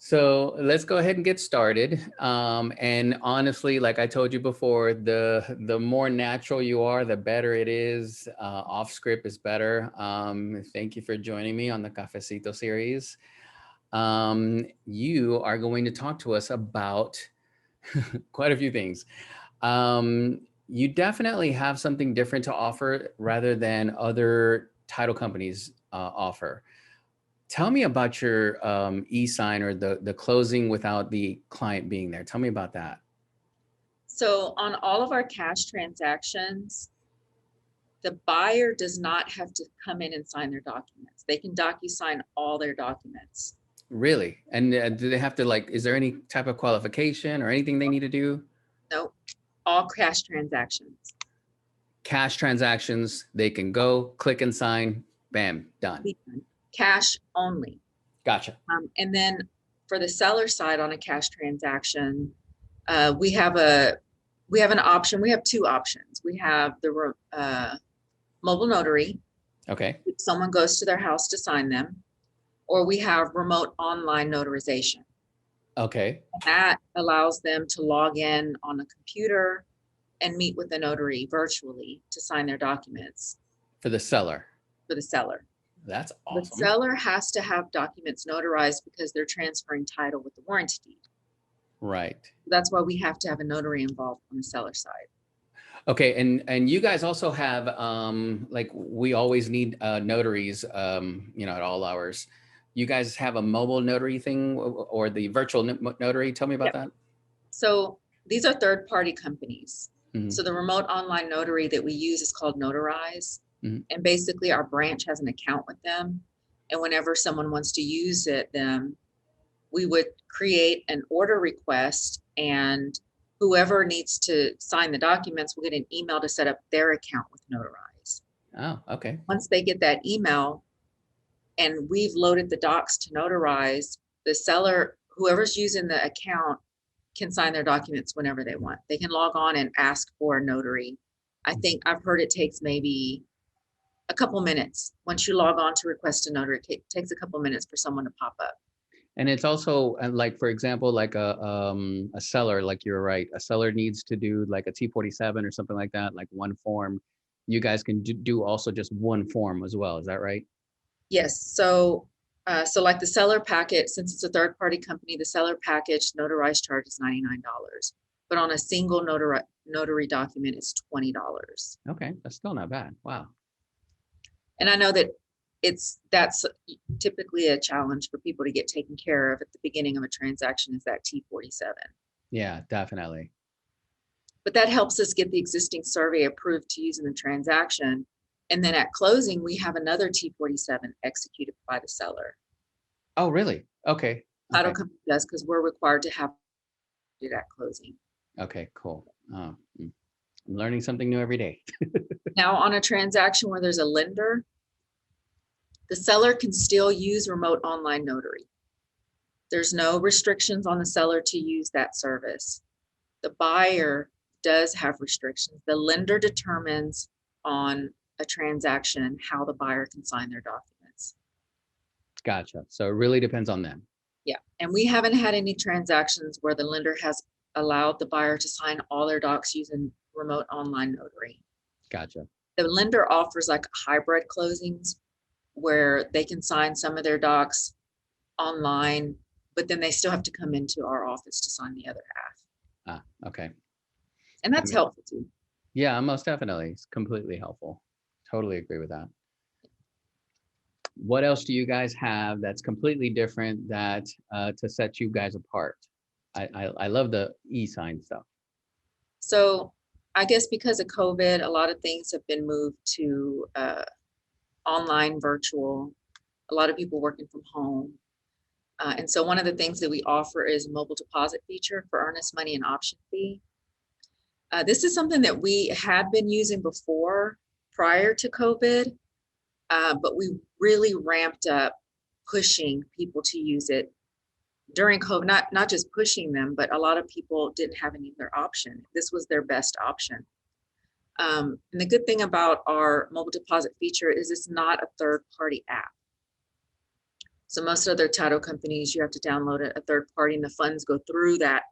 So let's go ahead and get started. And honestly, like I told you before, the more natural you are, the better it is. Off script is better. Thank you for joining me on the Cafecito series. You are going to talk to us about quite a few things. You definitely have something different to offer rather than other title companies offer. Tell me about your e-sign or the closing without the client being there. Tell me about that. So on all of our cash transactions, the buyer does not have to come in and sign their documents. They can DocuSign all their documents. Really? And do they have to, like, is there any type of qualification or anything they need to do? No, all cash transactions. Cash transactions, they can go, click and sign, bam, done. Cash only. Gotcha. And then for the seller side on a cash transaction, we have an option. We have two options. We have the mobile notary. Okay. If someone goes to their house to sign them, or we have remote online notarization. Okay. That allows them to log in on a computer and meet with the notary virtually to sign their documents. For the seller. For the seller. That's awesome. The seller has to have documents notarized because they're transferring title with the warranty deed. Right. That's why we have to have a notary involved on the seller side. Okay, and you guys also have like we always need notaries, at all hours. You guys have a mobile notary thing or the virtual notary? Tell me about that. So these are third-party companies. So the remote online notary that we use is called Notarize. And basically our branch has an account with them. And whenever someone wants to use them, we would create an order request, and whoever needs to sign the documents will get an email to set up their account with Notarize. Oh, okay. Once they get that email and we've loaded the docs to Notarize, the seller, whoever's using the account, can sign their documents whenever they want. They can log on and ask for a notary. I think I've heard it takes maybe a couple minutes. Once you log on to request a notary, it takes a couple minutes for someone to pop up. And it's also like, for example, like a seller, like you're right, a seller needs to do like a T47 or something like that, like one form. You guys can do also just one form as well. Is that right? Yes. So like the seller packet, since it's a third-party company, the seller package notarized charge is $99. But on a single notary document, it's $20. Okay, that's still not bad. Wow. And I know that that's typically a challenge for people to get taken care of at the beginning of a transaction, is that T47. Yeah, definitely. But that helps us get the existing survey approved to use in the transaction. And then at closing, we have another T47 executed by the seller. Oh, really? Okay. Title company does, because we're required to have it at closing. Okay, cool. I'm learning something new every day. Now, on a transaction where there's a lender, the seller can still use remote online notary. There's no restrictions on the seller to use that service. The buyer does have restrictions. The lender determines on a transaction how the buyer can sign their documents. Gotcha. So it really depends on them. Yeah, and we haven't had any transactions where the lender has allowed the buyer to sign all their docs using remote online notary. Gotcha. The lender offers like hybrid closings where they can sign some of their docs online, but then they still have to come into our office to sign the other half. Okay. And that's helpful too. Yeah, most definitely. It's completely helpful. Totally agree with that. What else do you guys have that's completely different that to set you guys apart? I love the e-sign stuff. So I guess because of COVID, a lot of things have been moved to online, virtual, a lot of people working from home. And so one of the things that we offer is mobile deposit feature for earnest money and option fee. This is something that we had been using before, prior to COVID, but we really ramped up pushing people to use it during COVID, not just pushing them, but a lot of people didn't have any other option. This was their best option. And the good thing about our mobile deposit feature is it's not a third-party app. So most other title companies, you have to download a third party and the funds go through that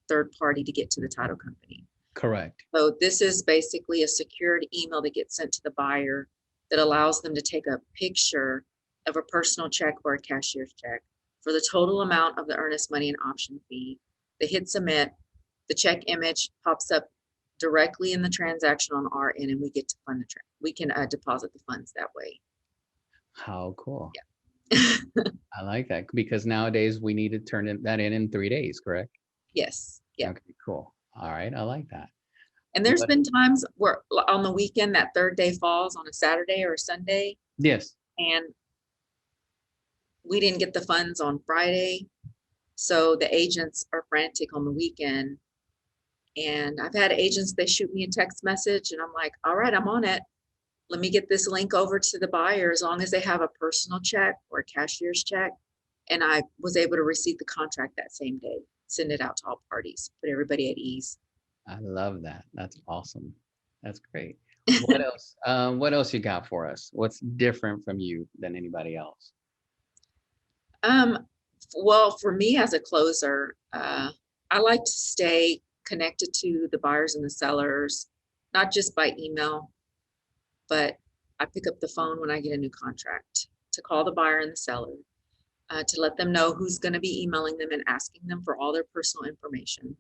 third party to get to the title company. Correct. So this is basically a secured email that gets sent to the buyer that allows them to take a picture of a personal check or a cashier's check for the total amount of the earnest money and option fee. They hit submit, the check image pops up directly in the transaction on our end, and we get to fund the check. We can deposit the funds that way. How cool. Yeah. I like that, because nowadays we need to turn that in 3 days, correct? Yes. Yeah. Okay, cool. All right. I like that. And there's What? been times where on the weekend, that third day falls on a Saturday or a Sunday, Yes. and we didn't get the funds on Friday. So the agents are frantic on the weekend. And I've had agents, they shoot me a text message and I'm like, all right, I'm on it. Let me get this link over to the buyer as long as they have a personal check or a cashier's check. And I was able to receive the contract that same day, send it out to all parties, put everybody at ease. I love that. That's awesome. That's great. What else? What else you got for us? What's different from you than anybody else? Well, for me as a closer, I like to stay connected to the buyers and the sellers, not just by email, but I pick up the phone when I get a new contract to call the buyer and the seller, to let them know who's going to be emailing them and asking them for all their personal information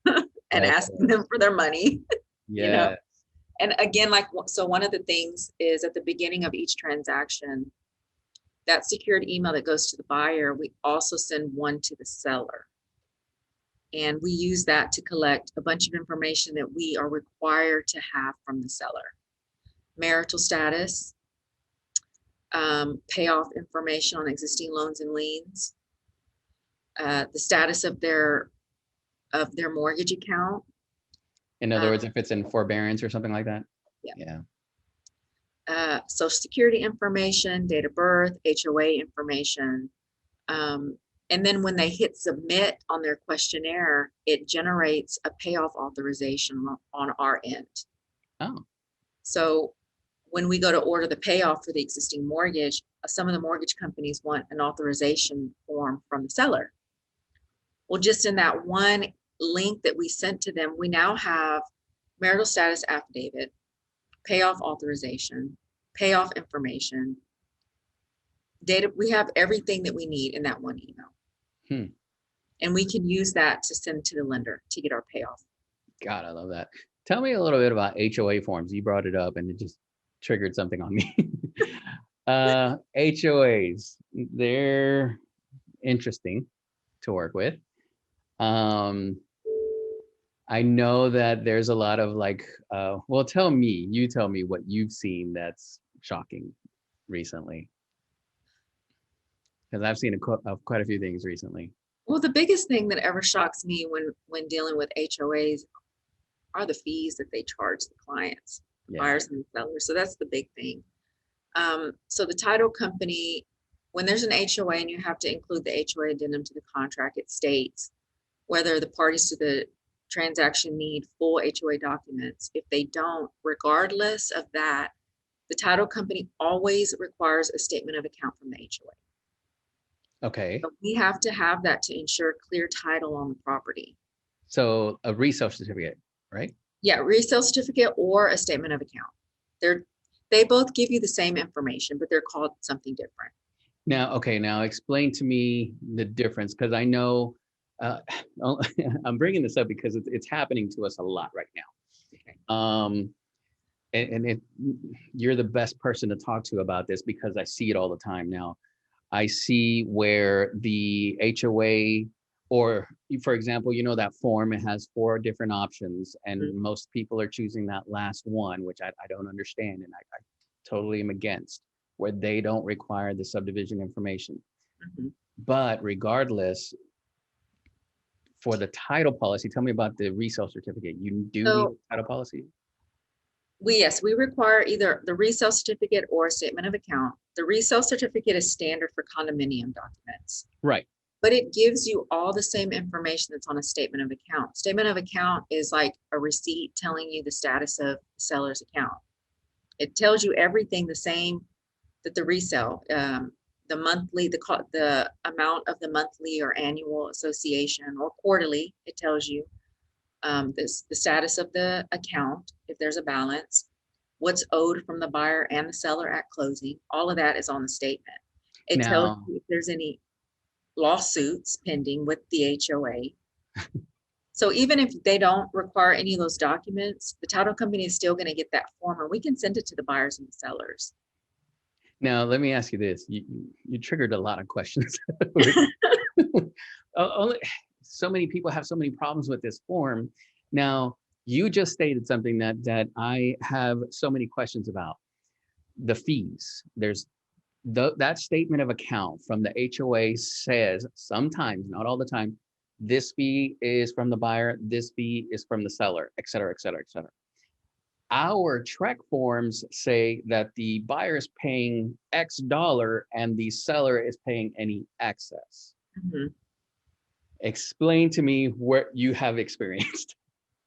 and asking them for their money. Yeah. You know? And again, so one of the things is at the beginning of each transaction, that secured email that goes to the buyer, we also send one to the seller. And we use that to collect a bunch of information that we are required to have from the seller. Marital status, payoff information on existing loans and liens, the status of their mortgage account. In other words, if it's in forbearance or something like that. Yeah. Social security information, date of birth, HOA information. And then when they hit submit on their questionnaire, it generates a payoff authorization on our end. Oh. So when we go to order the payoff for the existing mortgage, some of the mortgage companies want an authorization form from the seller. Well, just in that one link that we sent to them, we now have marital status affidavit, payoff authorization, payoff information, data. We have everything that we need in that one email. And we can use that to send to the lender to get our payoff. God, I love that. Tell me a little bit about HOA forms. You brought it up and it just triggered something on me. HOAs, they're interesting to work with. I know that there's a lot of well, you tell me what you've seen that's shocking recently. Because I've seen quite a few things recently. Well, the biggest thing that ever shocks me when dealing with HOAs are the fees that they charge the clients, the buyers and the sellers. So that's the big thing. So the title company, when there's an HOA and you have to include the HOA addendum to the contract, it states whether the parties to the transaction need full HOA documents. If they don't, regardless of that, the title company always requires a statement of account from the HOA. Okay. So we have to have that to ensure clear title on the property. So a resale certificate, right? Yeah, resale certificate or a statement of account. They both give you the same information, but they're called something different. Now explain to me the difference, because I know I'm bringing this up because it's happening to us a lot right now. Okay. You're the best person to talk to about this because I see it all the time now. I see where the HOA, or for example, that form, it has 4 different options and most people are choosing that last one, which I don't understand. And I totally am against, where they don't require the subdivision information. But regardless, for the title policy, tell me about the resale certificate. You do need a title policy? We require either the resale certificate or a statement of account. The resale certificate is standard for condominium documents. Right. But it gives you all the same information that's on a statement of account. Statement of account is like a receipt telling you the status of the seller's account. It tells you everything the same that the resale, the the amount of the monthly or annual association or quarterly. It tells you the status of the account, if there's a balance, what's owed from the buyer and the seller at closing. All of that is on the statement. It tells Now, you if there's any lawsuits pending with the HOA. So even if they don't require any of those documents, the title company is still going to get that form, and we can send it to the buyers and the sellers. now let me ask you this. You triggered a lot of questions. Only so many people have so many problems with this form. Now, you just stated something that I have so many questions about. The fees. There's that statement of account from the HOA says sometimes, not all the time, this fee is from the buyer, this fee is from the seller, et cetera, et cetera, et cetera. Our TREC forms say that the buyer is paying X dollar and the seller is paying any excess. Mhm. Explain to me what you have experienced.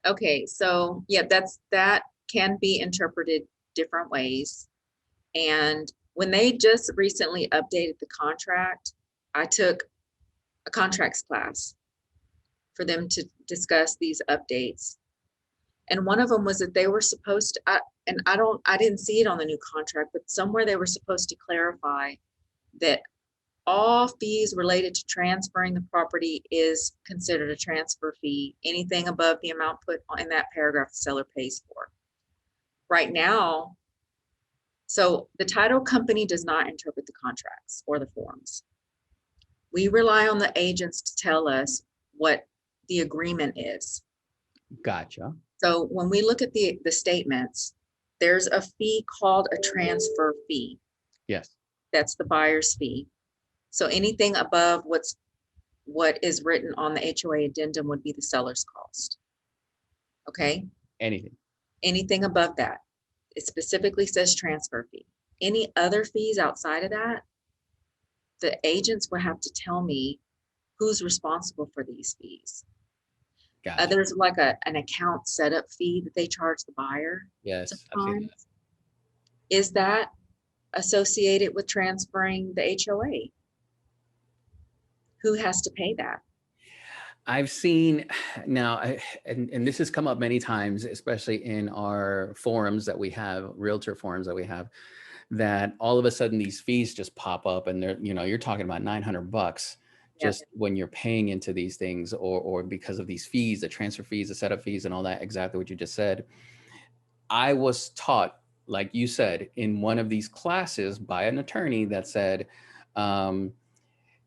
Okay, so yeah, that can be interpreted different ways. And when they just recently updated the contract, I took a contracts class for them to discuss these updates. And one of them was that they were supposed to, I didn't see it on the new contract, but somewhere they were supposed to clarify that all fees related to transferring the property is considered a transfer fee. Anything above the amount put in that paragraph, the seller pays for. Right now, so the title company does not interpret the contracts or the forms. We rely on the agents to tell us what the agreement is. Gotcha. So when we look at the statements, there's a fee called a transfer fee. Yes. That's the buyer's fee. So anything above what is written on the HOA addendum would be the seller's cost. Okay? Anything. Anything above that, it specifically says transfer fee. Any other fees outside of that, the agents will have to tell me who's responsible for these fees. Gotcha. There's like an account setup fee that they charge the buyer. Yes, I've seen that. Is that associated with transferring the HOA? Who has to pay that? I've seen now, and this has come up many times, especially in our forums that we have, realtor forums that we have, that all of a sudden these fees just pop up, and they're, you're talking about $900 Yeah. just when you're paying into these things, or because of these fees, the transfer fees, the setup fees, and all that. Exactly what you just said. I was taught, like you said, in one of these classes by an attorney that said,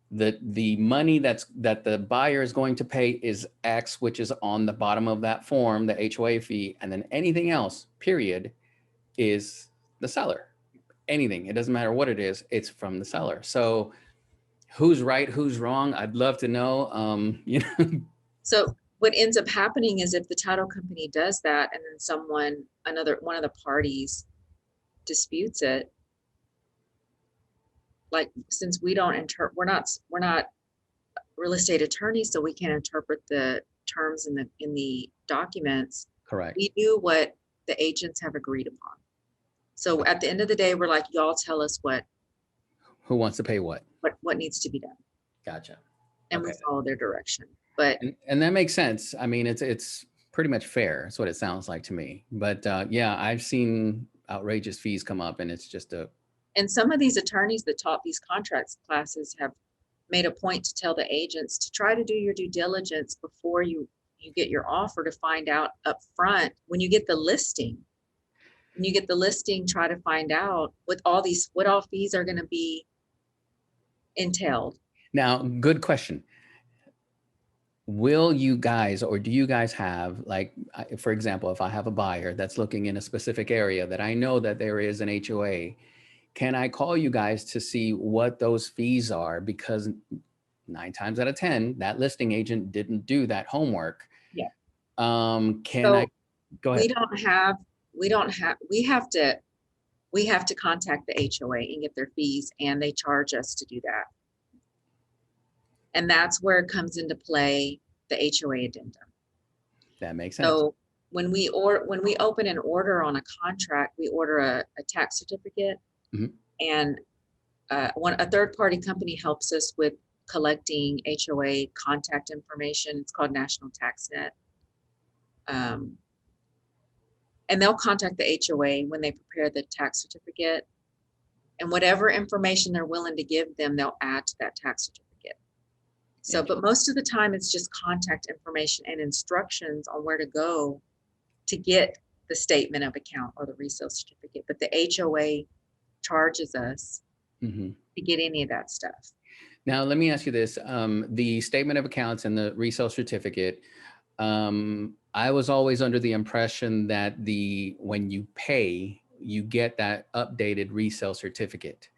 the money that the buyer is going to pay is X, which is on the bottom of that form, the HOA fee, and then anything else, period, is the seller. Anything, it doesn't matter what it is, it's from the seller. So who's right, who's wrong? I'd love to know. So what ends up happening is if the title company does that and then one of the parties disputes it, like, since we don't we're not real estate attorneys, so we can't interpret the terms in the documents. Correct. We do what the agents have agreed upon. So at the end of the day, we're like, y'all tell us who wants to pay what needs to be done. Gotcha. And Okay. we follow their direction. But and that makes sense. I mean, it's pretty much fair. That's what it sounds like to me. But yeah, I've seen outrageous fees come up, and it's just and some of these attorneys that taught these contracts classes have made a point to tell the agents to try to do your due diligence before you get your offer, to find out up front when you get the listing. When you get the listing, try to find out what all fees are going to be entailed. Now, good question. Will you guys, or do you guys have, like, for example, if I have a buyer that's looking in a specific area that I know that there is an HOA, can I call you guys to see what those fees are? Because 9 times out of 10, that listing agent didn't do that homework. Yeah. I go ahead? We have to contact the HOA and get their fees, and they charge us to do that. And that's where it comes into play, the HOA addendum. That makes sense. So when we open an order on a contract, we order a tax certificate. Mhm. And a third-party company helps us with collecting HOA contact information. It's called National TaxNet. And they'll contact the HOA when they prepare the tax certificate. And whatever information they're willing to give them, they'll add to that tax certificate. So, but most of the time it's just contact information and instructions on where to go to get the statement of account or the resale certificate. But the HOA charges us to get any of that stuff. Now, let me ask you this. The statement of accounts and the resale certificate, I was always under the impression that when you pay, you get that updated resale certificate.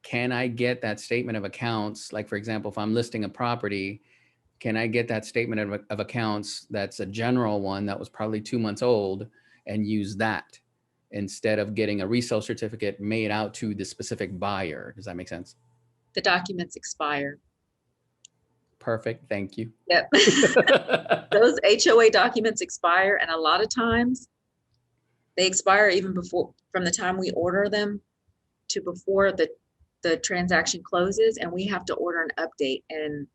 Can I get that statement of accounts? Like, for example, if I'm listing a property, can I get that statement of accounts that's a general one that was probably 2 months old and use that instead of getting a resale certificate made out to the specific buyer? Does that make sense? The documents expire. Perfect. Thank you. Yep. Those HOA documents expire, and a lot of times they expire even before, from the time we order them to before the transaction closes, and we have to order an update, and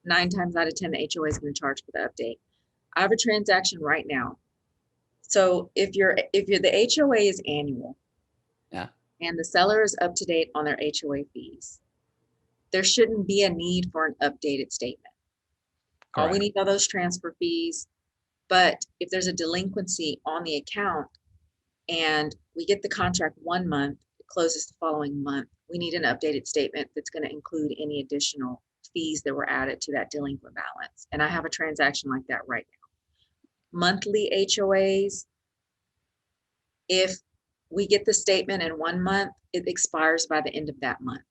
9 times out of 10 the HOA is going to charge for the update. I have a transaction right now. So if the HOA is annual, yeah, and the seller is up to date on their HOA fees, there shouldn't be a need for an updated statement. All we need are those transfer fees. But if there's a delinquency on the account and we get the contract 1 month, it closes the following month, we need an updated statement that's going to include any additional fees that were added to that delinquent balance. And I have a transaction like that right now. Monthly HOAs, if we get the statement in 1 month, it expires by the end of that month.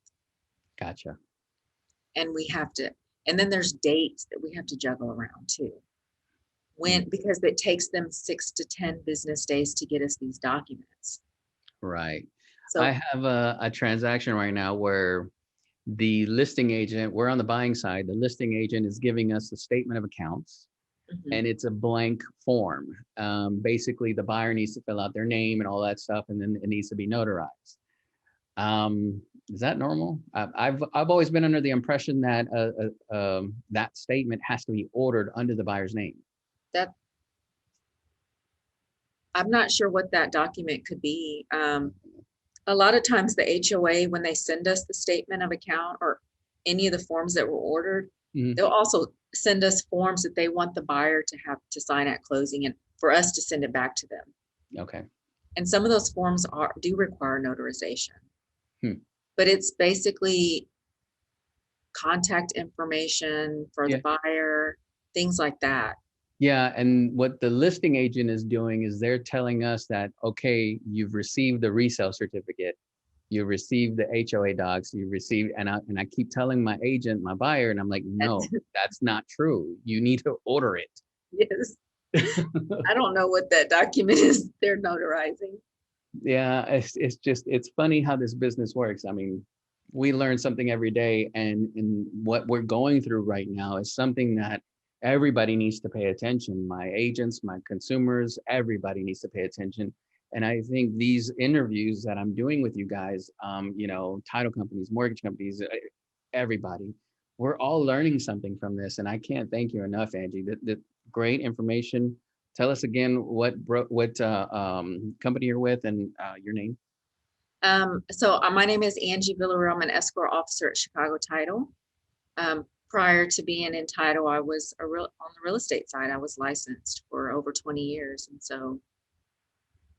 Gotcha. And we have to, and then there's dates that we have to juggle around too. Because it takes them 6 to 10 business days to get us these documents. Right. So I have a transaction right now where the listing agent, we're on the buying side, the listing agent is giving us a statement of accounts, and it's a blank form. Basically, the buyer needs to fill out their name and all that stuff, and then it needs to be notarized. Is that normal? I've always been under the impression that that statement has to be ordered under the buyer's name. I'm not sure what that document could be. A lot of times the HOA, when they send us the statement of account or any of the forms that were ordered, they'll also send us forms that they want the buyer to have to sign at closing and for us to send it back to them. Okay. And some of those forms do require notarization. But it's basically contact information for the buyer, things like that. Yeah, and what the listing agent is doing is they're telling us that, okay, you've received the resale certificate, you received the HOA docs, you received, and I keep telling my agent, my buyer, and I'm like, no, that's not true. You need to order it. Yes. I don't know what that document is they're notarizing. Yeah, it's funny how this business works. I mean, we learn something every day, and what we're going through right now is something that everybody needs to pay attention. My agents, my consumers, everybody needs to pay attention. And I think these interviews that I'm doing with you guys, title companies, mortgage companies, everybody, we're all learning something from this. And I can't thank you enough, Angie. The great information. Tell us again what company you're with and your name. So my name is Angie Villarreal. I'm an escrow officer at Chicago Title. Prior to being in title, I was on the real estate side. I was licensed for over 20 years. And so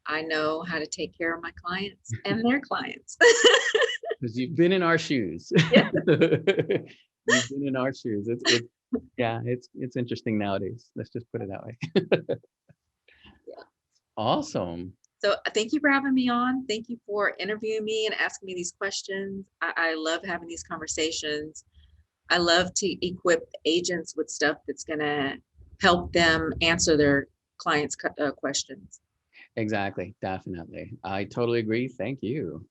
I know how to take care of my clients and their clients. Because you've been in our shoes. Yeah. You've been in our shoes. It's interesting nowadays. Let's just put it that way. Yeah. Awesome. So thank you for having me on. Thank you for interviewing me and asking me these questions. I love having these conversations. I love to equip agents with stuff that's going to help them answer their clients' questions. Exactly. Definitely. I totally agree. Thank you.